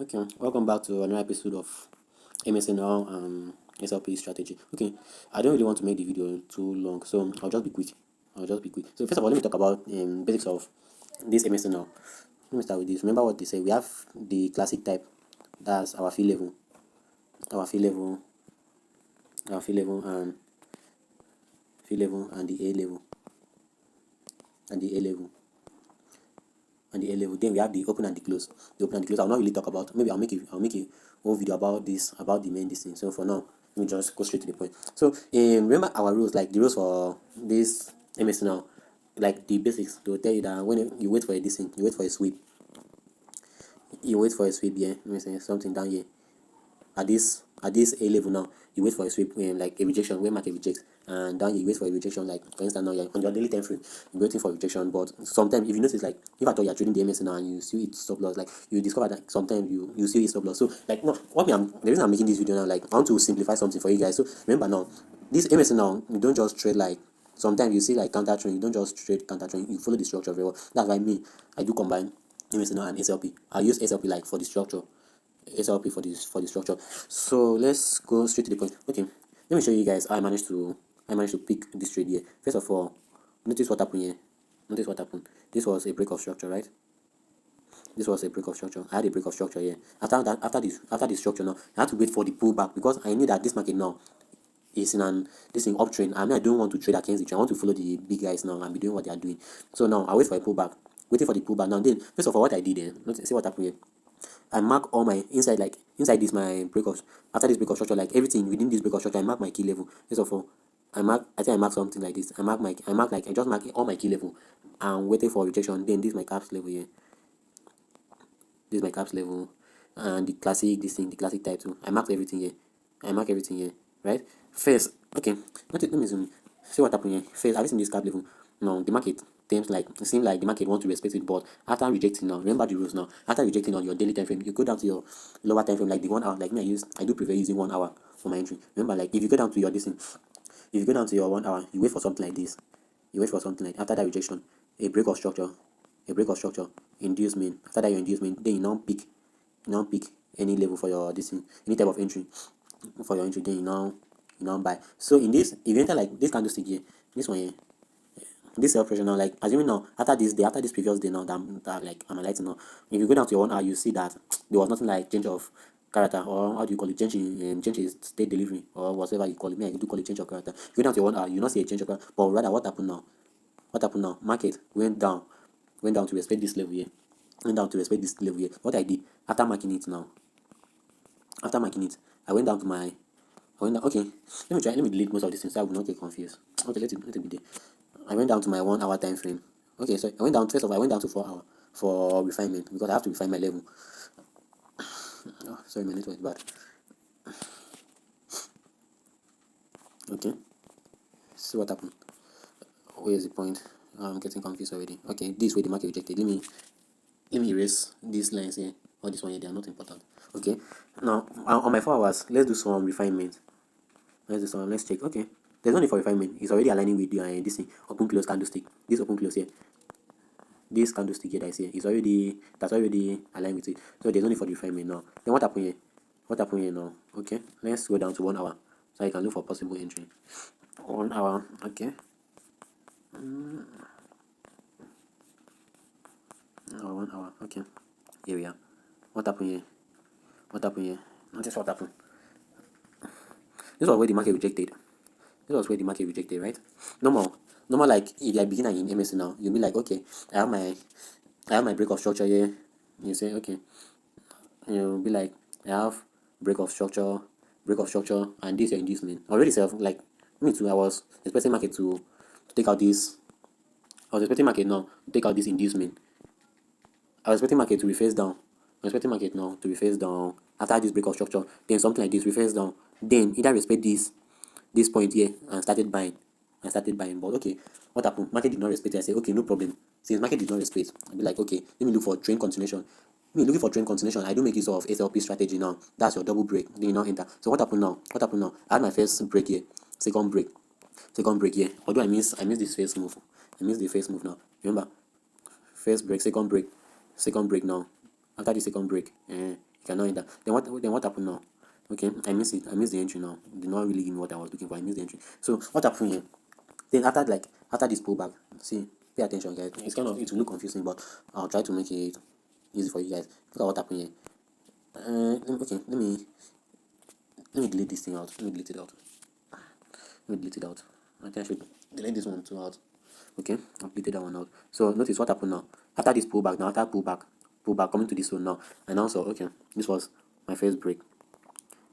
Okay, welcome back to another episode of MSnR SLP strategy. Okay, I don't really want to make the video too long, so I'll just be quick. So first of all, let me talk about basics of this MSnR. Let me start with this. Remember what they say. We have the classic type. That's our fee level, our fee level, our fee level, and the A level, and the A level. And the A level. Then we have the open and the close. The open and the close. I'll not really talk about. Maybe I'll make a whole video about this, about the main thing. So for now, let me just go straight to the point. So remember our rules, like the rules for this MS now, like the basics. They will tell you that when you wait for a thing, you wait for a sweep. You wait for a sweep here. Let me say something down here. At this A level now, you wait for a sweep, like a rejection, where market rejects, and down you wait for a rejection. Like for instance, now you're on your daily time frame, you're waiting for rejection. But sometimes, if you notice, like if at all you're trading the MS now and you see it stop loss, like you discover that sometimes you see it stop loss. So like no, the reason I'm making this video now, like I want to simplify something for you guys. So remember now, this MS now, you don't just trade like. Sometimes you see like counter trend, you don't just trade counter trend, you follow the structure very well. That's why I do combine MSnR and SLP. I use SLP like for the structure. SLP for the structure. So let's go straight to the point. Okay, let me show you guys how I managed to pick this trade here. First of all, notice what happened here. Notice what happened. This was a break of structure, right? This was a break of structure. I had a break of structure here. After this structure now, I had to wait for the pullback because I knew that this market now is in an uptrend. I don't want to trade against the trend. I want to follow the big guys now and be doing what they are doing. So now I wait for a pullback. Waiting for the pullback. Now then, first of all, what I did then, let's see what happened here. I mark all my inside this my break of after this break of structure, like everything within this break of structure, I mark my key level. First of all, I think I mark something like this. I just mark all my key level and waiting for rejection. Then this is my caps level here. This is my caps level and the classic type too. I marked everything here. Right? First, okay, let me zoom. See what happened here. First, have you seen this cap level? No, the market it seems like the market wants to respect it, but after rejecting now, remember the rules now. After rejecting on your daily time frame, you go down to your lower time frame, like the 1 hour. Like me, I do prefer using 1 hour for my entry. Remember, like if you go down to your if you go down to your 1 hour, you wait for something like this. You wait for something like after that rejection, a break of structure, inducement. After that your inducement, then you now pick any level for your any type of entry for your entry. Then you now buy. So in this, if you enter like this candlestick here, this one here, this self pressure now, like assuming now after this previous day now that like I'm highlighting now, if you go down to your 1 hour, you see that there was nothing like change of character, or how do you call it, change in state delivery, or whatever you call it. Me, I do call it change of character. You go down to your 1 hour, you not see a change of character, but rather what happened now? Market went down to respect this level here. What I did after marking it now, I went down to my okay, let me delete most of these things so I will not get confused. Okay, let it be there. I went down to my 1 hour time frame. Okay, so I went down to 4 hour for refinement because I have to refine my level. Oh, sorry, my network is bad. Okay, see what happened. Where is the point? I'm getting confused already. Okay, this way the market rejected. Let me erase these lines here, or this one here. They are not important. Okay, now on my 4 hours, let's do some refinement. Let's check. Okay, there's no need for refinement. It's already aligning with this thing, open close candlestick. This open close here, this candlestick here that is here is already aligned with it. So there's no need for the refinement now. Then what happened here now? Okay, let's go down to 1 hour so you can look for possible entry. 1 hour. Okay. 1 hour. Okay, here we are. What happened here? Notice what happened. This was where the market rejected. Right? Normal, like if you're a beginner in MS now, you'll be like, okay, I have my break of structure here. You say, okay, you'll be like, I have break of structure, and this your inducement. Already self, like me too, I was expecting market to take out this. I was expecting market now to take out this inducement. I was expecting market to reface down. After this break of structure. Then something like this reface down. Then either respect this point here and started buying. But okay, what happened? Market did not respect it. I said, okay, no problem. Since market did not respect, I'll be like, okay, let me look for trend continuation. Looking for trend continuation, I do make use of SLP strategy now. That's your double break. Then you now enter. So what happened now? I had my first break here, second break here. Although I miss this first move. I miss the first move now. Remember, first break, second break now. After the second break, You cannot enter. Then what happened now? Okay, I miss it. I miss the entry now. It did not really give me what I was looking for. I missed the entry. So what happened here? Then after this pullback, see, pay attention, guys. It will look confusing, but I'll try to make it easy for you guys. Look at what happened here. Okay, let me delete this thing out. Let me delete it out. Let me delete it out. I think I should delete this one too out. Okay, I've deleted that one out. So notice what happened now. After this pullback, pullback coming to this one now. And also, okay, this was my first break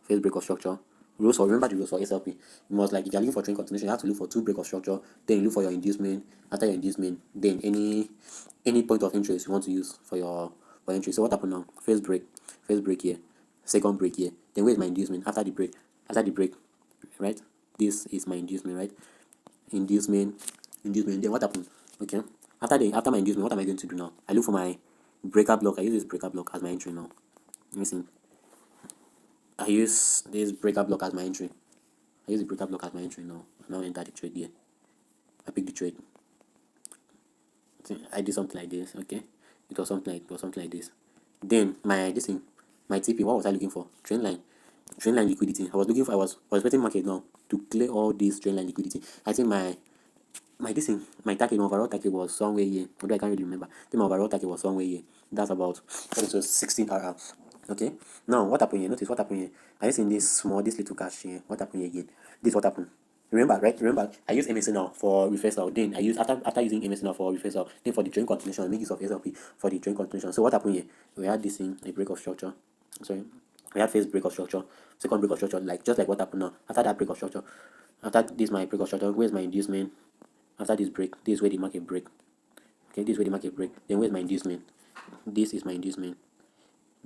of structure. Remember the rules for SLP. You must, like, if you're looking for trend continuation, you have to look for 2 break of structure, then you look for your inducement. After your inducement, then any point of interest you want to use for entry. So what happened now? First break here, second break here. Then where's my inducement? After the break, right? This is my inducement, right? Inducement. Then what happened? Okay. After my inducement, what am I going to do now? I look for my breaker block. I use this breaker block as my entry now. Let me see. I use this breaker block as my entry. Now. Now enter the trade here. I pick the trade. I did something like this. Okay. It was something like this. Then my TP. What was I looking for? Trend line liquidity. I was expecting market now to clear all this trend line liquidity. I think my overall target was somewhere here. Although I can't really remember. I think my overall target was somewhere here. That's about 16 RR. Okay. Now what happened here? Notice what happened here. Are you seeing this little cash here? What happened here again? This what happened. Remember, right? Remember, I use MSnR for reversal. Then I use after using MSnR for reversal. Then for the trend continuation, I make use of SLP for the trend continuation. So what happened here? We had this in a break of structure. Sorry, we had first break of structure, second break of structure, just like what happened now. After that break of structure, after this my break of structure, where's my inducement? After this break, this is where the market break. Okay, this is where the market break. Then where's my inducement? This is my inducement.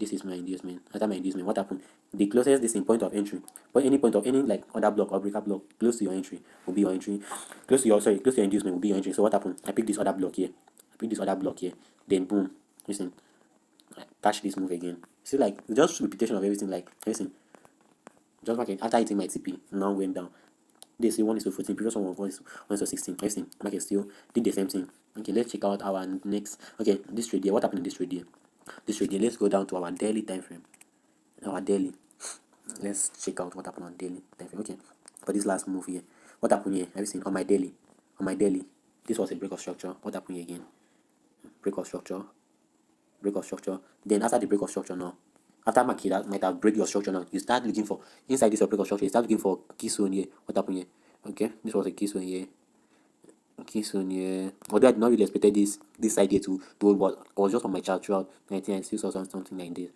After my inducement, what happened? The closest this in point of entry, but any point of any like other block or breaker block close to your entry will be your entry. Close to your inducement will be your entry. So what happened? I pick this other block here. Then boom. Listen, I catch this move again. See, like, just repetition of everything. Like, listen, just market after hitting my TP now went down. They say 1 is to 14, previous one was 1 is to 16. Listen, market still did the same thing. Okay, let's check out our next. Okay, this trade here. What happened in this trade here? Let's go down to our daily time frame. Let's check out what happened on daily time frame. Okay, for this last move here, what happened here? Have you seen on my daily? This was a break of structure. What happened here again? Break of structure. Then after the break of structure now, after market that might have break your structure now, you start looking for inside this break of structure. You start looking for key zone here. What happened here? Okay, this was a key zone here. Although I did not really expected this side here to hold, but I was just on my chart throughout. I think I still saw something like this.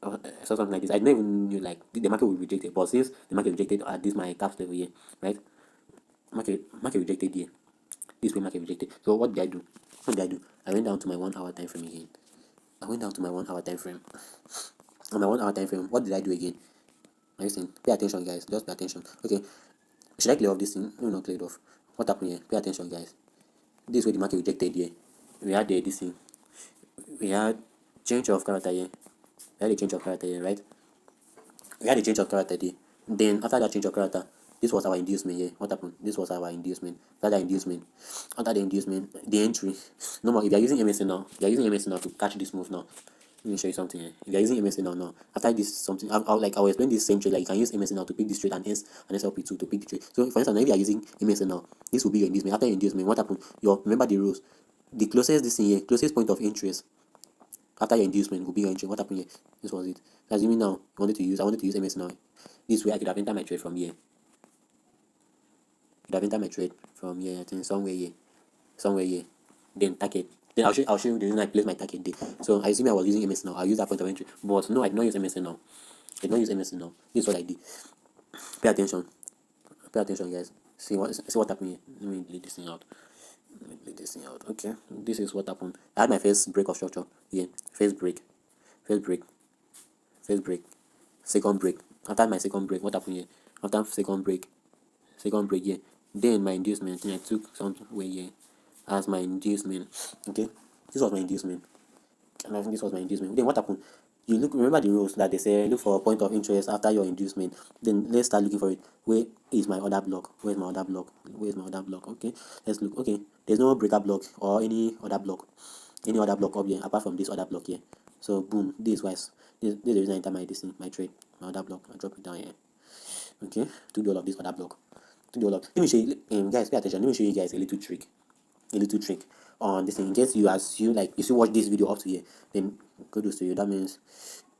I saw something like this. I didn't even knew like the market would reject it, but since the market rejected at this my caps level here, right? Market rejected here. This way market rejected. So what did I do? I went down to my 1 hour time frame again. On my 1 hour time frame, what did I do again? Are you seeing? Pay attention, guys. Just pay attention. Okay. Should I clear off this thing? No, not clear off. What happened here? Pay attention, guys. This is where the market rejected here. We had this thing. We had change of character here. Right? We had a change of character here. Then after that change of character, this was our inducement here. What happened? This was our inducement. After the inducement, the entry. No more. If you are using MSnR to catch this move now. Let me show you something here. If you are using MSnR now, after this something, I will explain this same trade. Like, you can use MSnR to pick this trade and hence an SLP2 to pick the trade. So for instance, if you are using MSnR, this will be your inducement. After your inducement, what happened? Remember the rules. The closest point of interest after your inducement will be your entry. What happened here? This was it. Assuming now I wanted to use MSnR. This way I could have entered my trade from here. I think somewhere here. Then target. Then I'll show you the reason I place my target there. So I assume I was using MSnR. I'll use that point of entry. But no, I did not use MSnR. This is what I did. Pay attention, guys. See what happened here. Let me delete this thing out. Okay, this is what happened. I had my first break of structure here. First break. Second break. After my second break, what happened here? After second break here. Then my inducement. I took somewhere here as my inducement. Okay, this was my inducement. And I think this was my inducement. Then what happened? Remember the rules that they say look for a point of interest after your inducement. Then let's start looking for it. Where is my other block? Where's my other block? Okay, let's look. Okay, there's no breaker block or any other block up here apart from this other block here. So boom, this is why this is the reason I enter my my trade, my other block. I drop it down here. Okay, to do all of this other block. To do all of, let me show you, guys, pay attention. Let me show you guys a little trick on this thing. In case you assume, like, if you watch this video up to here, then kudos to you. That means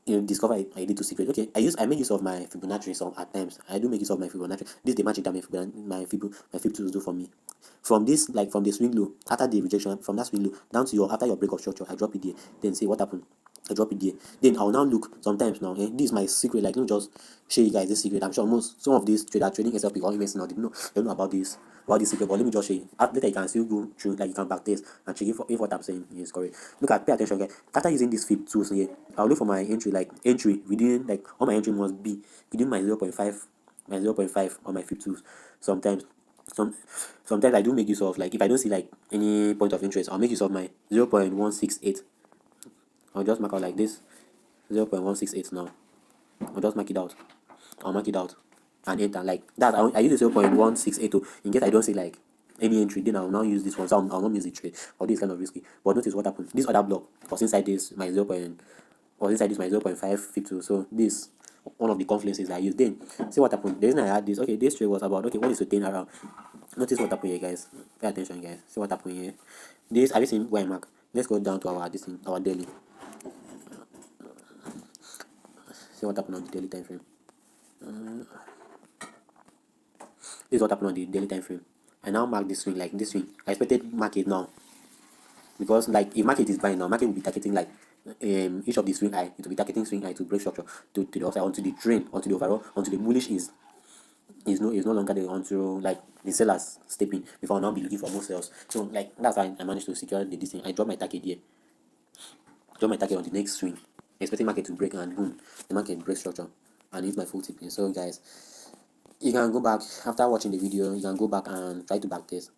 you discover a little secret. Okay, I make use of my Fibonacci some at times. I do make use of my Fibonacci. This is the magic that my Fib tools do for me. From this, like from the swing low, after the rejection, from that swing low down to your after your break of structure, I drop it there. Then see what happened. I drop it there. Then I'll now look sometimes now. This is my secret. Like, let me just show you guys this secret. I'm sure most some of these traders trading SLP or MSnR they don't know about this secret. But let me just show you. Later you can still go through, like you can back test and check if what I'm saying is correct. Pay attention, guys. After using this Fib tools here, I'll look for my entry, like entry within, like all my entry must be within my 0.5 on my Fib tools. Sometimes I do make use of, like, if I don't see like any point of interest, I'll make use of my 0.168. I'll just mark out like this, 0.168 now. I'll just mark it out. I'll mark it out and enter like that. I use the 0.168 in case I don't see like any entry. Then I'll now use this one. So I'll not use the trade. Or this is kind of risky. But notice what happened. This other block was inside this my 0.52. So this one of the confluences I used. Then see what happened. The reason I had this. Okay, this trade was about, okay, what is to turn around. Notice what happened here, guys. Pay attention, guys. See what happened here. This, have you seen where I mark? Let's go down to our daily. See what happened on the daily time frame. This is what happened on the daily time frame. I now mark this swing, like this swing. I expected market now, because like if market is buying now, market will be targeting like each of the swing high. It will be targeting swing high to break structure to the upside, onto the trend, onto the overall, onto the bullish is no longer there, until like the sellers stepping before I'll now be looking for more sales. So like that's why I managed to secure the this thing. I drop my target here. Drop my target on the next swing, expecting market to break, and boom, the market breaks structure and hit my full tipping. So guys, you can go back after watching the video. You can go back and try to backtest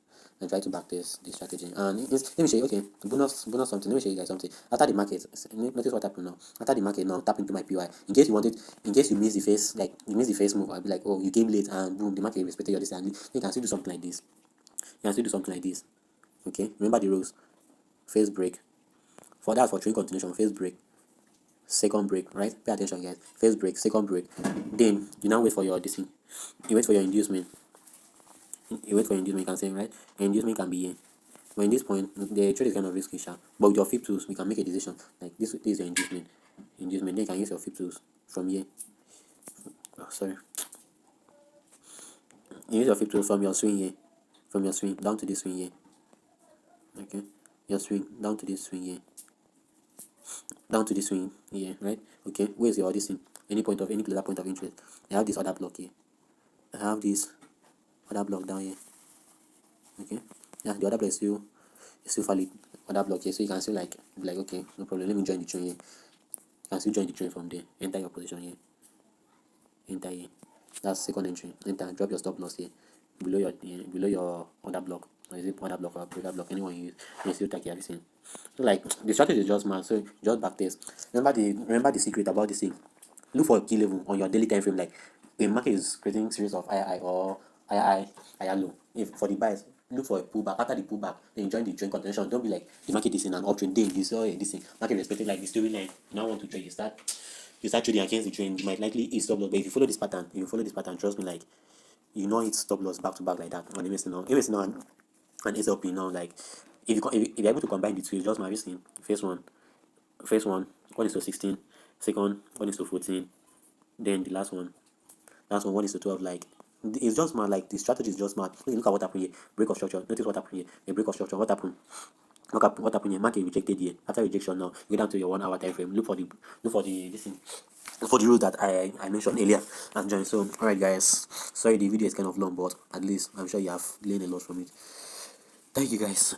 the strategy. And let me show you. Okay, bonus something. Let me show you guys something. After the market, notice what happened now. After the market now, tap into my PY. In case you miss the face, like you miss the face move, I'll be like, oh, you came late, and boom, the market respected your distance. You can still do something like this. Okay, remember the rules. Face break. For trade continuation, face break, second break, right? Pay attention, guys. First break, second break. Then you now wait for your this thing. You wait for your inducement. You can say, right? Inducement can be here. But in this point, the trade is kind of risky, sharp. But with your Fib tools, we can make a decision. Like this is your inducement. Then you can use your Fib tools from here. Oh, sorry. You use your Fib tools from your swing here. From your swing down to this swing here. Okay. Your swing down to this swing here. Down to this swing here, right? Okay. Where's your this thing? Any closer point of interest. I have this other block here. I have this other block down here. Okay. Yeah, the other block is still valid. Other block here, so you can still like be like, okay, no problem. Let me join the train here. You can still join the train from there. Enter your position here. Enter here. That's second entry. Enter. Drop your stop loss here. Below your other block. Or is it other block or other block? Anyone you use. You still take everything. So like the strategy is just mad. So just back test. Remember the secret about this thing. Look for a key level on your daily time frame. Like a market is creating series of high or high low. If for the buys, look for a pullback. After the pullback, then you join the trend continuation. Don't be like the market is in an uptrend. Then you saw this thing. Market expected like the storyline. You now want to trade. You start trading against the trend. You might likely hit stop loss. But if you follow this pattern, trust me, like you know it's stop loss back to back like that on MSnR and SLP now. Like if you're able to combine the two, it's just my risking. First one 1:16. Second 1:14. Then the last one 1:12. Like it's just mad. Like the strategy is just mad. Look at what happened here. Break of structure. Notice what happened here. A break of structure. What happened? What happened here? Market rejected here. After rejection now, go down to your 1 hour time frame. Look for the this thing. Look for the rule that I mentioned earlier and join. So alright guys. Sorry the video is kind of long, but at least I'm sure you have learned a lot from it. Thank you guys.